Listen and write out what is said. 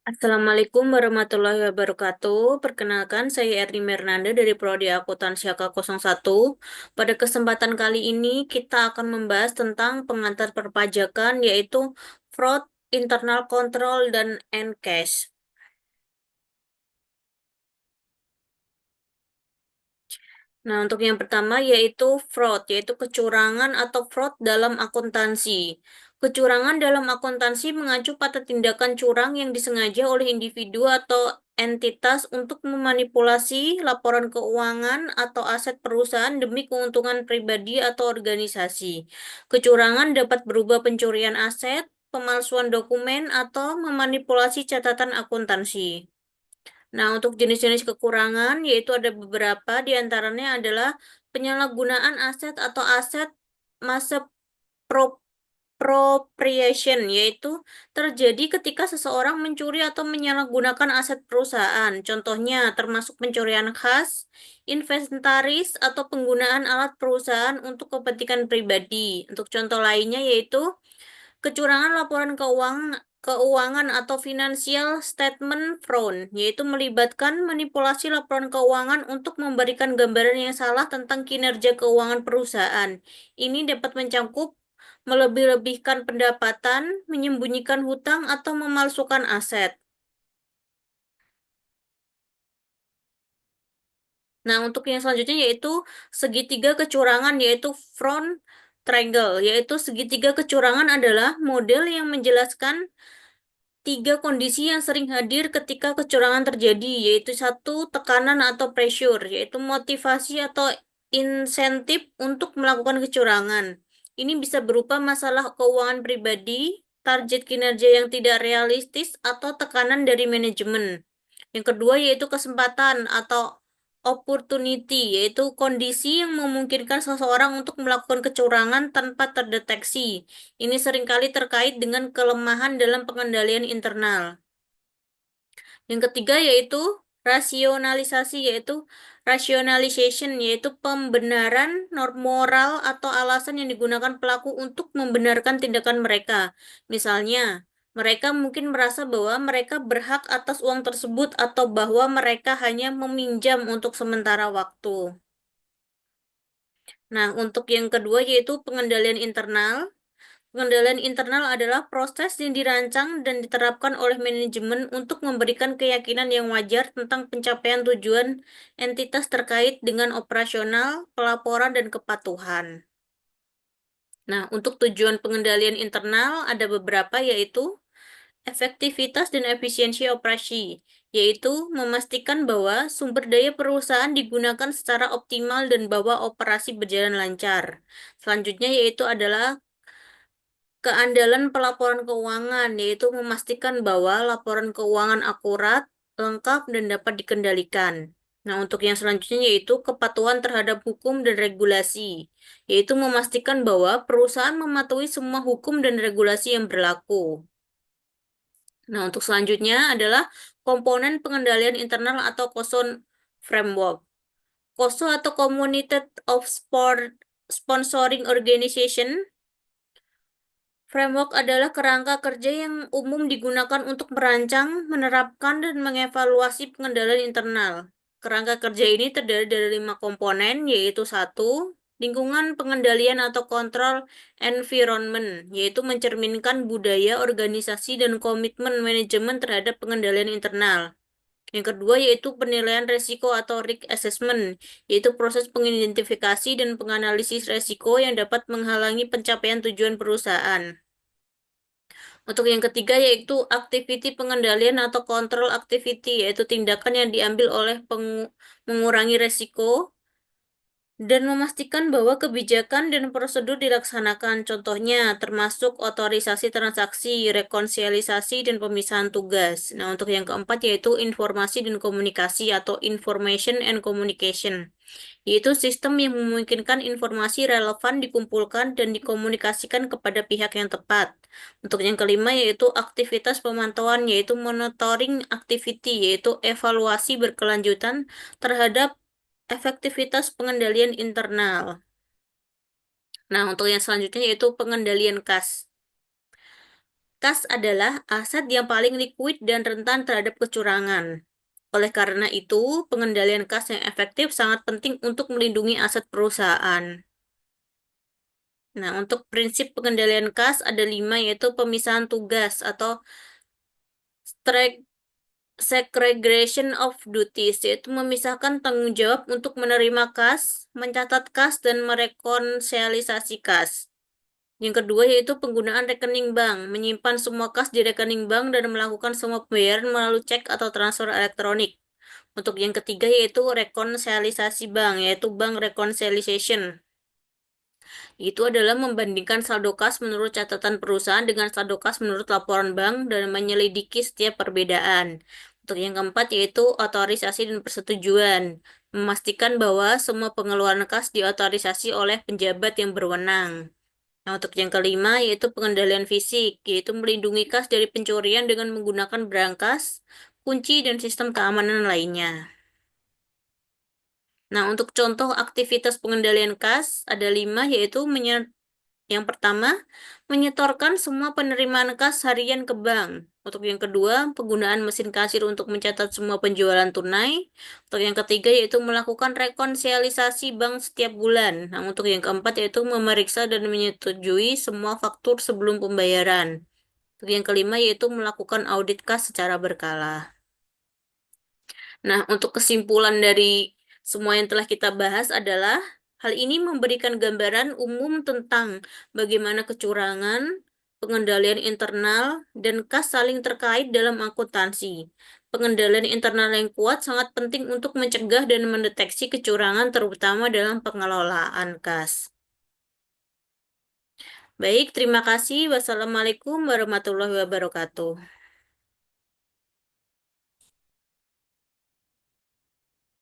Assalamualaikum warahmatullahi wabarakatuh. Perkenalkan, saya Erni Mernanda dari Prodi Akuntansi AK01. Pada kesempatan kali ini, kita akan membahas tentang pengantar perpajakan, yaitu fraud, internal control, dan encash. Nah, untuk yang pertama yaitu fraud, yaitu kecurangan atau fraud dalam akuntansi. Kecurangan dalam akuntansi mengacu pada tindakan curang yang disengaja oleh individu atau entitas untuk memanipulasi laporan keuangan atau aset perusahaan demi keuntungan pribadi atau organisasi. Kecurangan dapat berupa pencurian aset, pemalsuan dokumen, atau memanipulasi catatan akuntansi. Nah, untuk jenis-jenis kekurangan, yaitu ada beberapa, di antaranya adalah penyalahgunaan aset atau aset misappropriation, yaitu terjadi ketika seseorang mencuri atau menyalahgunakan aset perusahaan. Contohnya, termasuk pencurian khas, inventaris, atau penggunaan alat perusahaan untuk kepentingan pribadi. Untuk contoh lainnya yaitu kecurangan laporan keuangan atau financial statement fraud, yaitu melibatkan manipulasi laporan keuangan untuk memberikan gambaran yang salah tentang kinerja keuangan perusahaan. Ini dapat mencakup melebih-lebihkan pendapatan, menyembunyikan hutang, atau memalsukan aset. Nah, untuk yang selanjutnya yaitu segitiga kecurangan, yaitu front triangle, yaitu segitiga kecurangan adalah model yang menjelaskan tiga kondisi yang sering hadir ketika kecurangan terjadi, yaitu satu, tekanan atau pressure, yaitu motivasi atau insentif untuk melakukan kecurangan. Ini bisa berupa masalah keuangan pribadi, target kinerja yang tidak realistis, atau tekanan dari manajemen. Yang kedua yaitu kesempatan atau opportunity, yaitu kondisi yang memungkinkan seseorang untuk melakukan kecurangan tanpa terdeteksi. Ini seringkali terkait dengan kelemahan dalam pengendalian internal. Yang ketiga yaitu rasionalisasi, yaitu rationalization, yaitu pembenaran norm moral atau alasan yang digunakan pelaku untuk membenarkan tindakan mereka. Misalnya, mereka mungkin merasa bahwa mereka berhak atas uang tersebut atau bahwa mereka hanya meminjam untuk sementara waktu. Nah, untuk yang kedua yaitu pengendalian internal. Pengendalian internal adalah proses yang dirancang dan diterapkan oleh manajemen untuk memberikan keyakinan yang wajar tentang pencapaian tujuan entitas terkait dengan operasional, pelaporan, dan kepatuhan. Nah, untuk tujuan pengendalian internal ada beberapa yaitu efektivitas dan efisiensi operasi, yaitu memastikan bahwa sumber daya perusahaan digunakan secara optimal dan bahwa operasi berjalan lancar. Selanjutnya yaitu adalah keandalan pelaporan keuangan, yaitu memastikan bahwa laporan keuangan akurat, lengkap, dan dapat dikendalikan. Nah, untuk yang selanjutnya yaitu kepatuhan terhadap hukum dan regulasi, yaitu memastikan bahwa perusahaan mematuhi semua hukum dan regulasi yang berlaku. Nah, untuk selanjutnya adalah komponen pengendalian internal atau COSO framework. COSO atau Community of Sponsoring Organization Framework adalah kerangka kerja yang umum digunakan untuk merancang, menerapkan, dan mengevaluasi pengendalian internal. Kerangka kerja ini terdiri dari 5 komponen, yaitu satu, lingkungan pengendalian atau kontrol environment, yaitu mencerminkan budaya, organisasi, dan komitmen manajemen terhadap pengendalian internal. Yang kedua yaitu penilaian resiko atau risk assessment, yaitu proses pengidentifikasi dan penganalisis resiko yang dapat menghalangi pencapaian tujuan perusahaan. Untuk yang ketiga yaitu activity pengendalian atau control activity, yaitu tindakan yang diambil oleh mengurangi resiko dan memastikan bahwa kebijakan dan prosedur dilaksanakan. Contohnya termasuk otorisasi transaksi, rekonsiliasi, dan pemisahan tugas. Nah, untuk yang keempat yaitu informasi dan komunikasi atau information and communication, yaitu sistem yang memungkinkan informasi relevan dikumpulkan dan dikomunikasikan kepada pihak yang tepat. Untuk yang kelima yaitu aktivitas pemantauan, yaitu monitoring activity, yaitu evaluasi berkelanjutan terhadap efektivitas pengendalian internal. Nah, untuk yang selanjutnya yaitu pengendalian kas. kas adalah aset yang paling likuid dan rentan terhadap kecurangan. Oleh karena itu, pengendalian kas yang efektif sangat penting untuk melindungi aset perusahaan. Nah, untuk prinsip pengendalian kas ada 5, yaitu pemisahan tugas atau segregation of duties, yaitu memisahkan tanggung jawab untuk menerima kas, mencatat kas, dan merekonsialisasi kas. Yang kedua yaitu penggunaan rekening bank, menyimpan semua kas di rekening bank dan melakukan semua pembayaran melalui cek atau transfer elektronik. Untuk yang ketiga yaitu rekonsialisasi bank, yaitu bank reconciliation. Itu adalah membandingkan saldo kas menurut catatan perusahaan dengan saldo kas menurut laporan bank dan menyelidiki setiap perbedaan. Untuk yang keempat yaitu otorisasi dan persetujuan, memastikan bahwa semua pengeluaran kas diotorisasi oleh penjabat yang berwenang. Nah, untuk yang kelima yaitu pengendalian fisik, yaitu melindungi kas dari pencurian dengan menggunakan berangkas, kunci, dan sistem keamanan lainnya. Nah, untuk contoh aktivitas pengendalian kas ada 5, yaitu yang pertama, menyetorkan semua penerimaan kas harian ke bank. Untuk yang kedua, penggunaan mesin kasir untuk mencatat semua penjualan tunai. Untuk yang ketiga, yaitu melakukan rekonsialisasi bank setiap bulan. Nah, untuk yang keempat, yaitu memeriksa dan menyetujui semua faktur sebelum pembayaran. Untuk yang kelima, yaitu melakukan audit kas secara berkala. Nah, untuk kesimpulan dari semua yang telah kita bahas adalah hal ini memberikan gambaran umum tentang bagaimana kecurangan, pengendalian internal, dan kas saling terkait dalam akuntansi. Pengendalian internal yang kuat sangat penting untuk mencegah dan mendeteksi kecurangan, terutama dalam pengelolaan kas. Baik, terima kasih. Wassalamualaikum warahmatullahi wabarakatuh.